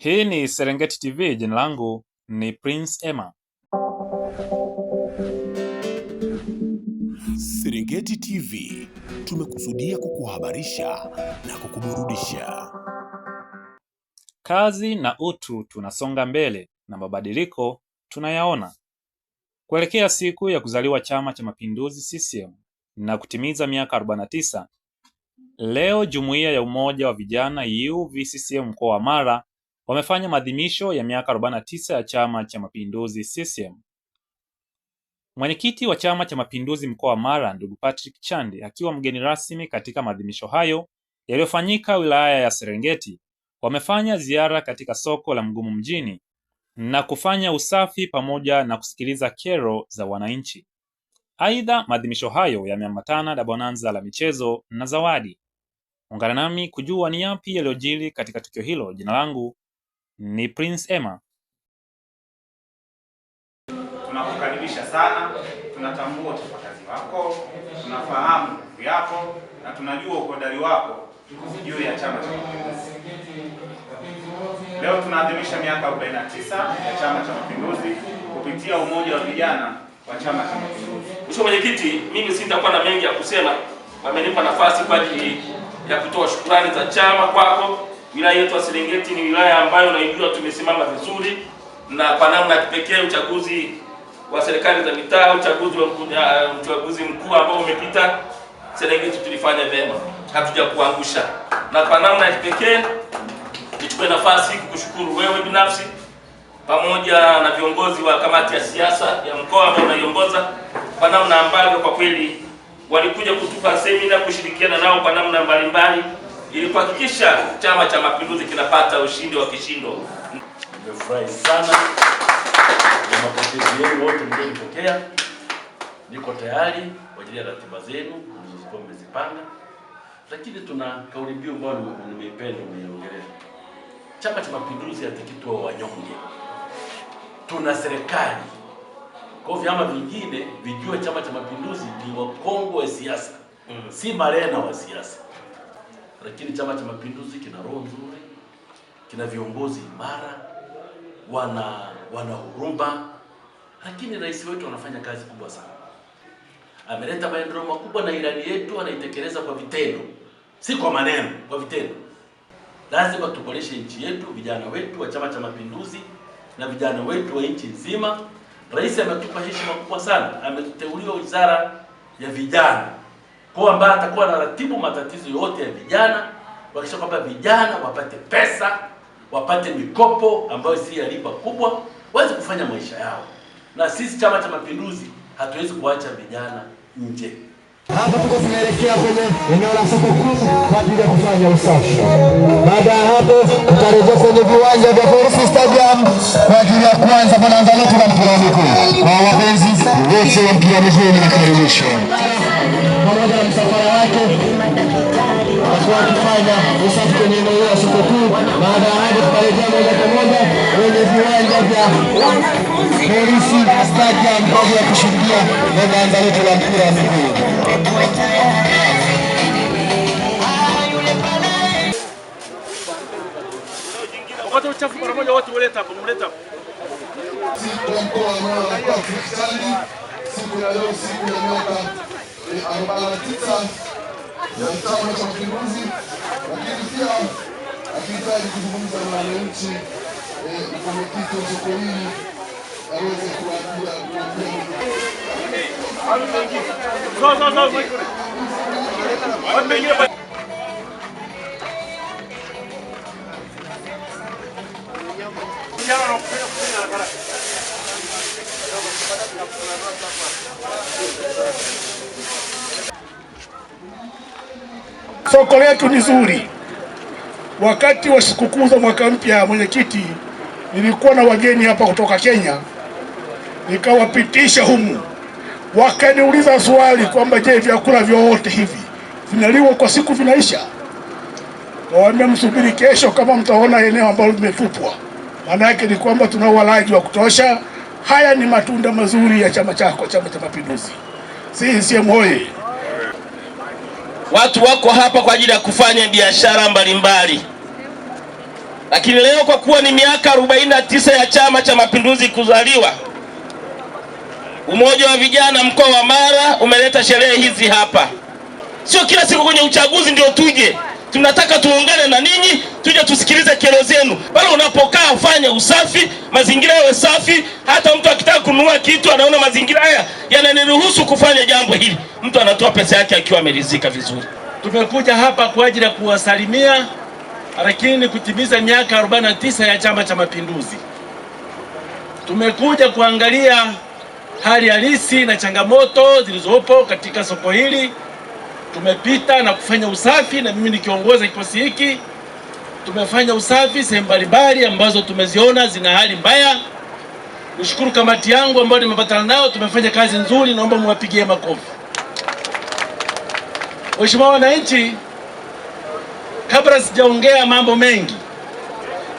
Hii ni Serengeti TV, jina langu ni Prince Emma. Serengeti TV, tumekusudia kukuhabarisha na kukuburudisha. Kazi na utu tunasonga mbele na mabadiliko tunayaona. Kuelekea siku ya kuzaliwa Chama cha Mapinduzi CCM na kutimiza miaka 49, leo Jumuiya ya Umoja wa Vijana UVCCM mkoa wa Mara wamefanya maadhimisho ya miaka 49 ya Chama cha Mapinduzi CCM. Mwenyekiti wa Chama cha Mapinduzi mkoa wa Mara, ndugu Patrick Chande, akiwa mgeni rasmi katika maadhimisho hayo yaliyofanyika wilaya ya Serengeti, wamefanya ziara katika soko la Mgumu mjini na kufanya usafi pamoja na kusikiliza kero za wananchi. Aidha, maadhimisho hayo yameambatana na bonanza la michezo na zawadi. Ungana nami kujua ni yapi yaliyojiri katika tukio hilo. Jina langu ni Prince Emma. Tunakukaribisha sana, tunatambua utafakazi wako, tunafahamu nguvu yako na tunajua uhodari wako juu ya Chama cha Mapinduzi. Leo tunaadhimisha miaka 49 ya Chama cha Mapinduzi kupitia umoja wa vijana wa Chama cha Mapinduzi. Mheshimiwa Mwenyekiti, mimi sitakuwa na mengi ya kusema. Wamenipa nafasi kwa ajili ya kutoa shukrani za chama kwako. Wilaya yetu ya Serengeti ni wilaya ambayo unaijua tumesimama vizuri, na kwa namna ya kipekee uchaguzi wa serikali za mitaa, uchaguzi mkuu ambao umepita, Serengeti tulifanya vyema, hatujakuangusha. Na kwa namna ya kipekee nichukue nafasi kukushukuru wewe binafsi pamoja na viongozi wa kamati ya siasa ya mkoa ambao unaiongoza kwa namna ambavyo kwa kweli walikuja kutupa semina, kushirikiana nao kwa namna mbalimbali ili kuhakikisha Chama cha Mapinduzi kinapata ushindi wa kishindo. Nimefurahi sana na mapokezi yenu wote mlionipokea. Niko tayari kwa ajili ya ratiba zenu mlizokuwa mmezipanga, lakini tuna kauli mbiu ambayo nimeipenda umeiongelea. Chama cha Mapinduzi hataki tuwe wanyonge. Tuna serikali. Kwa vyama vingine vijue Chama cha Mapinduzi ni wakongwe wa siasa, si marena wa siasa. Lakini Chama cha Mapinduzi kina roho nzuri, kina viongozi imara, wana huruma, lakini rais wetu anafanya kazi kubwa sana. Ameleta maendeleo makubwa na ilani yetu anaitekeleza kwa vitendo, si kwa maneno, kwa vitendo. Lazima tuboreshe nchi yetu, vijana wetu wa Chama cha Mapinduzi na vijana wetu wa nchi nzima. Rais ametupa heshima kubwa sana, ameteuliwa wizara ya vijana, kwa ambaye atakuwa na ratibu matatizo yote ya vijana, wakisha kwamba vijana wapate pesa, wapate mikopo ambayo si ya riba kubwa, waweze kufanya maisha yao. Na sisi Chama cha Mapinduzi hatuwezi kuacha vijana nje. Hapa tuko tunaelekea kwenye eneo la soko kuu kwa ajili ya kufanya usafi. Baada ya hapo tutarejea kwenye viwanja vya Police Stadium kwa ajili ya kuanza bonanza letu la mpira wa miguu. Kwa wapenzi wote wa mpira wa miguu mnakaribishwa. Pamoja na msafara wake watakuwa wakifanya usafi kwenye eneo la soko kuu. Baada ya hapo tutarejea moja kwa moja kwenye viwanja vya Police Stadium kwa ajili ya kushuhudia bonanza letu la mpira wa miguu. Watu uchafu mara moja, watu waleta hapo, mleta hapo. Siku ya leo, siku ya miaka 49 ya Chama cha Mapinduzi, lakini pia akihitaji kuzungumza na wananchi, mwenyekiti wa soko hili aweze kuambia soko letu ni zuri. Wakati wa sikukuu za mwaka mpya, mwenyekiti, nilikuwa na wageni hapa kutoka Kenya, nikawapitisha humu, wakaniuliza swali kwamba je, vyakula vyote hivi vinaliwa kwa siku vinaisha? Kawaambia msubiri kesho kama mtaona eneo ambalo limetupwa. Maana yake ni kwamba tuna walaji wa kutosha. Haya ni matunda mazuri ya chama chako, Chama cha Mapinduzi. CCM oyee! Watu wako hapa kwa ajili ya kufanya biashara mbalimbali. Lakini leo kwa kuwa ni miaka 49 ya Chama cha Mapinduzi kuzaliwa, Umoja wa Vijana mkoa wa Mara umeleta sherehe hizi hapa. Sio kila siku kwenye uchaguzi ndio tuje. Tunataka tuungane na ninyi, tuje tusikilize kero zenu. Pale unapokaa ufanye usafi, mazingira yawe safi. Hata mtu akitaka kununua kitu anaona mazingira haya yananiruhusu kufanya jambo hili, mtu anatoa pesa yake akiwa ameridhika vizuri. Tumekuja hapa kwa ajili ya kuwasalimia, lakini kutimiza miaka 49 ya Chama cha Mapinduzi. Tumekuja kuangalia hali halisi na changamoto zilizopo katika soko hili. Tumepita na kufanya usafi, na mimi nikiongoza kikosi hiki. Tumefanya usafi sehemu mbalimbali ambazo tumeziona zina hali mbaya. Nishukuru kamati yangu ambayo nimepatana nao, tumefanya kazi nzuri, naomba muwapigie makofi. Mheshimiwa wananchi, kabla sijaongea mambo mengi,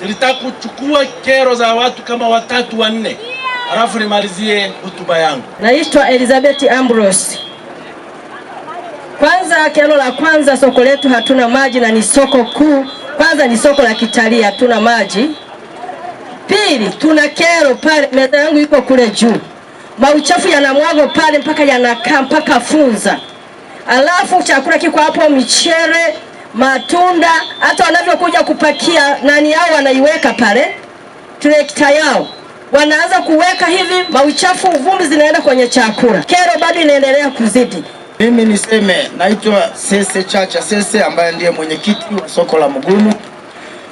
nilitaka kuchukua kero za watu kama 3 4, halafu nimalizie hotuba yangu. Naitwa Elizabeth Ambrose. Kwanza, kero la kwanza, soko letu hatuna maji na ni soko kuu. Kwanza ni soko la kitalii, hatuna maji. Pili, tuna kero pale, meza yangu iko kule juu, mauchafu yanamwago pale mpaka yanakaa mpaka funza. Alafu chakula kiko hapo, michere, matunda, hata wanavyokuja kupakia nani yao wanaiweka pale, trekta yao wanaanza kuweka hivi, mauchafu, vumbi zinaenda kwenye chakula. Kero bado inaendelea kuzidi. Mimi niseme naitwa Sese Chacha Sese, ambaye ndiye mwenyekiti wa soko la Mugumu.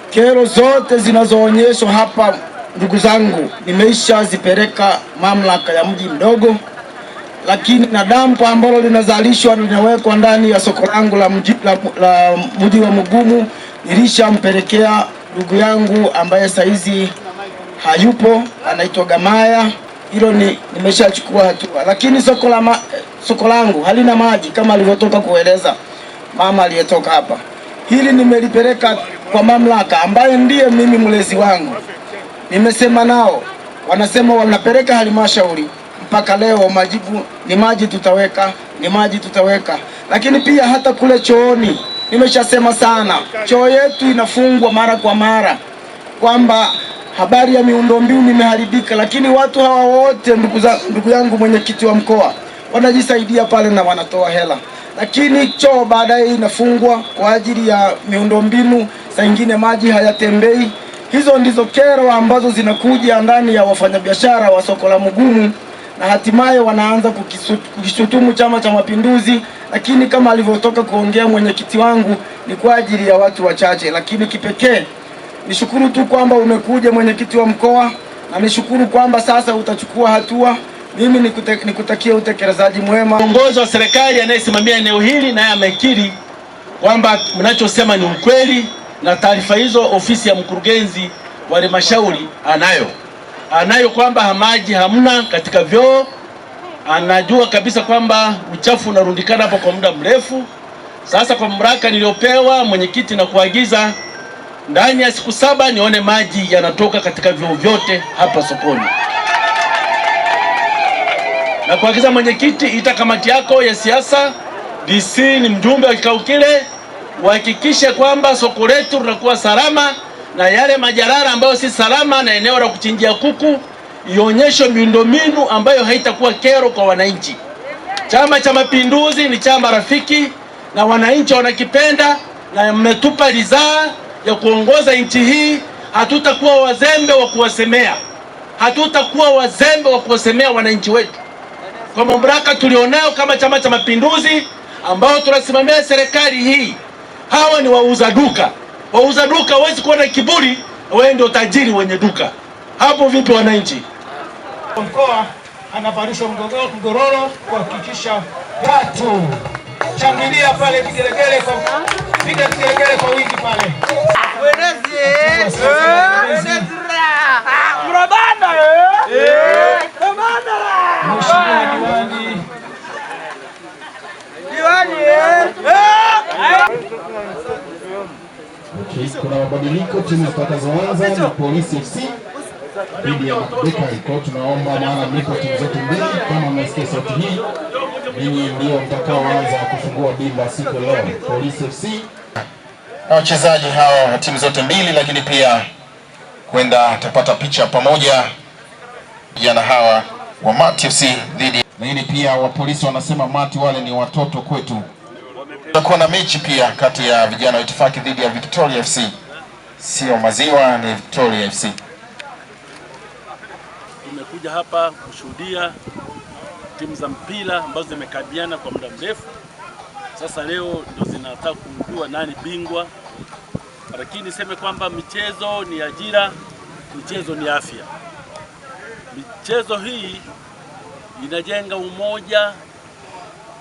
Kero zote zinazoonyeshwa hapa, ndugu zangu, nimeisha zipeleka mamlaka ya mji mdogo, lakini na dampo ambalo linazalishwa linawekwa ndani ya soko langu la mji wa Mugumu nilishampelekea ndugu yangu ambaye saizi hayupo, anaitwa Gamaya. Hilo nimeshachukua hatua, lakini soko langu halina maji kama alivyotoka kueleza mama aliyetoka hapa. Hili nimelipeleka kwa mamlaka ambaye ndiye mimi mlezi wangu. Nimesema nao, wanasema wanapeleka halmashauri. Mpaka leo majibu ni maji tutaweka, ni maji tutaweka. Lakini pia hata kule chooni nimeshasema sana, choo yetu inafungwa mara kwa mara, kwamba habari ya miundombinu imeharibika, lakini watu hawa wote, ndugu yangu mwenyekiti wa mkoa, wanajisaidia pale na wanatoa hela, lakini choo baadaye inafungwa kwa ajili ya miundombinu. Saa nyingine maji hayatembei. Hizo ndizo kero ambazo zinakuja ndani ya wafanyabiashara wa soko la Mugumu, na hatimaye wanaanza kukishutumu Chama cha Mapinduzi. Lakini kama alivyotoka kuongea mwenyekiti wangu, ni kwa ajili ya watu wachache. Lakini kipekee nishukuru tu kwamba umekuja mwenyekiti wa mkoa, na nishukuru kwamba sasa utachukua hatua. Mimi nikutakia utekelezaji mwema. Kiongozi wa serikali anayesimamia eneo hili naye amekiri kwamba mnachosema ni ukweli, na taarifa hizo ofisi ya mkurugenzi wa halmashauri anayo kwamba maji hamna katika vyoo. Anajua kabisa kwamba uchafu unarundikana hapo kwa muda mrefu. Sasa kwa mamlaka niliyopewa mwenyekiti, na kuagiza ndani ya siku 7 nione maji yanatoka katika vyoo vyote hapa sokoni. Na kuagiza mwenyekiti, ita kamati yako ya siasa, DC ni mjumbe wa kikao kile, uhakikishe kwamba soko letu linakuwa salama, na yale majarara ambayo si salama na eneo la kuchinjia kuku ionyeshe miundombinu ambayo haitakuwa kero kwa wananchi. Chama cha Mapinduzi ni chama rafiki na wananchi wanakipenda, na mmetupa ridhaa ya kuongoza nchi hii. Hatutakuwa wazembe wa kuwasemea, wananchi wetu. Kwa mamlaka tulionao kama Chama cha Mapinduzi ambao tunasimamia serikali hii, hawa ni wauza duka. Wauza duka hawezi kuwa na kiburi, wewe ndio tajiri wenye duka. Hapo vipi wananchi? Mkoa anavalishwa mgororo kuhakikisha watu changilia pale, vigelegele kwa wingi pale. Kuna mabadiliko timu zitakazoanza ni Polisi FC dhidi ya Bekai. Kwa tunaomba, maana mlipo timu zote mbili, kama mnasikia sauti hii, ninyi ndio mtakaoanza kufungua dimba siku leo. Polisi FC na wachezaji hawa wa timu zote mbili, lakini pia kwenda tapata picha pamoja vijana hawa wa Mati FC dhidi, lakini pia wa polisi wanasema Mati wale ni watoto kwetu. Tutakuwa na mechi pia kati ya vijana wa Itifaki dhidi ya Victoria FC. Sio maziwa, ni Victoria FC. Tumekuja hapa kushuhudia timu za mpira ambazo zimekabiliana kwa muda mrefu. Sasa leo ndio zinataka kujua nani bingwa. Lakini niseme kwamba michezo ni ajira, michezo ni afya. Michezo hii inajenga umoja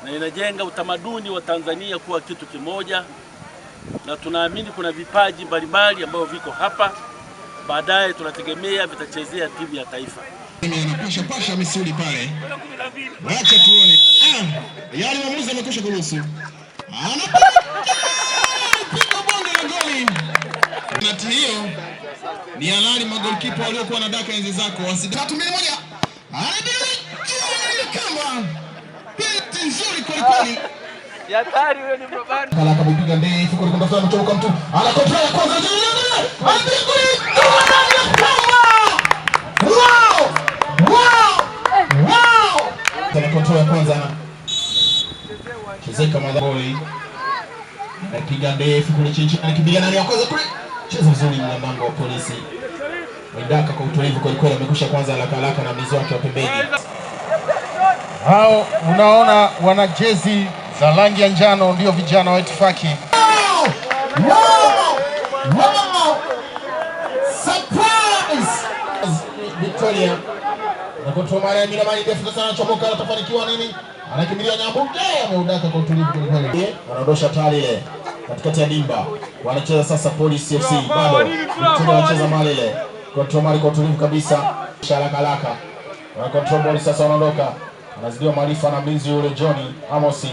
na inajenga utamaduni wa Tanzania kuwa kitu kimoja, na tunaamini kuna vipaji mbalimbali ambavyo viko hapa, baadaye tunategemea vitachezea timu ya taifa. Pasha misuli pale. Wacha tuone. Yale mwamuzi amekwisha kuruhusu. Piga bonge la goli. Na hiyo ni halali magolikipa waliokuwa na daka enzi zako. 3-2-1. Kama peti nzuri kwa kweli. Hatari huyo ni Mbabani. Kala kabipiga ndefu kwa kwenda sana kutoka mtu. Ana kontrol kwanza. Tena kontrol ya kwanza. Chezeka madholi. Anapiga ndefu kule chini, anakimbia nani wa kwanza kule. Cheza vizuri mlango wa polisi. Waidaka kwa utulivu kwa kweli amekwisha kwanza haraka na mlinzi wake wa pembeni. Hao unaona wana jezi za rangi ya njano ndio vijana wa Itifaki. Surprise! Victoria. Na kontrol mara mimi na mali ndefu sana chomoka atafanikiwa nini? Anakimbilia Nyambuke, ameudaka kwa utulivu kwa kweli. Wanaondosha tali ile katikati ya dimba. Wanacheza sasa Police FC bado. Mchezo wanacheza mali ile. Kontrol mali kwa utulivu kabisa. Haraka. Wana kontrol ball sasa wanaondoka. Anazidiwa maarifa na mlinzi yule Johnny Amosi.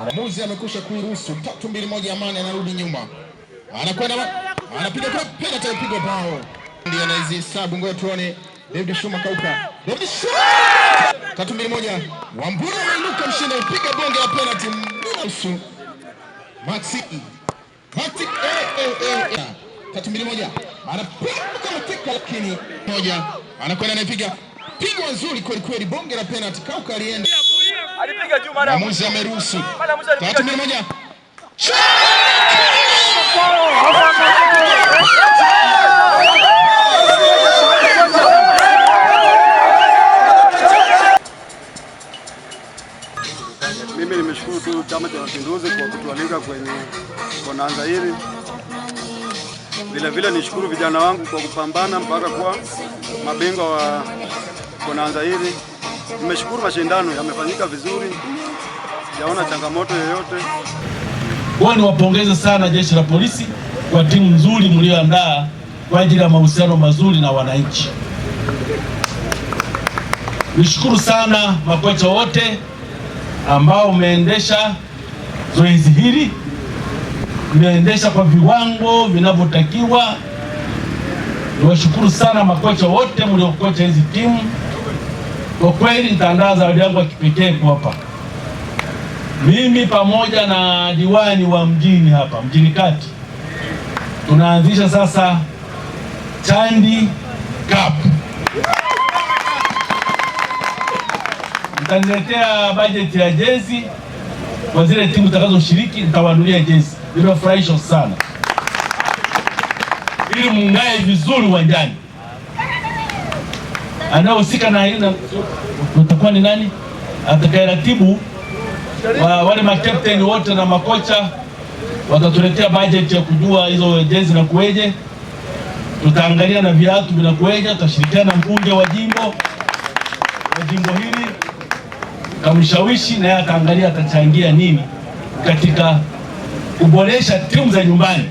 Mwamuzi amekwisha kuiruhusu 3-2-1 Amani anarudi nyuma. Anakwenda anapiga kwa penalty ipigwa bao. Ndio anazihesabu, ngoja tuone. David Shuma kauka. David Shuma 3-2-1. Wambura anainuka mshindi upiga bonge la penalty. Nusu. Maxi 3-2-1. Anapiga kama tika lakini moja. Anakwenda anaipiga. Pigo nzuri kweli kweli, bonge la penalty. Kauka alienda. Alipiga juu mara. Mwamuzi ameruhusu. 3-2-1. Mimi nimeshukuru tu Chama cha Mapinduzi kwa kutualika kwenye bonanza hili. Vile nishukuru vijana wangu kwa kupambana mpaka kuwa mabingwa wa bonanza hili. Nimeshukuru mashindano yamefanyika vizuri. Sijaona changamoto yoyote. Niwapongeze sana jeshi la polisi kwa timu nzuri mlioandaa kwa ajili ya mahusiano mazuri na wananchi. Nishukuru sana makocha wote ambao umeendesha zoezi hili, umeendesha kwa viwango vinavyotakiwa. Niwashukuru sana makocha wote mliokocha hizi timu. Kwa kweli nitaandaa zawadi yangu ya kipekee kuwapa. Mimi pamoja na diwani wa mjini hapa, mjini kati, tunaanzisha sasa Chandi Cup. Mtaniletea bajeti ya jezi kwa zile timu zitakazoshiriki, nitawanunulia jezi. Nimefurahishwa sana. Ili mungae vizuri uwanjani. Anaohusika na hili utakuwa ni nani? Atakayeratibu wale makapteni wote na makocha watatuletea budget ya kujua hizo jezi na kueje. Tutaangalia na viatu vinakueje, tutashirikiana na mbunge wa jimbo hili kamshawishi, na yeye ataangalia atachangia nini katika kuboresha timu za nyumbani.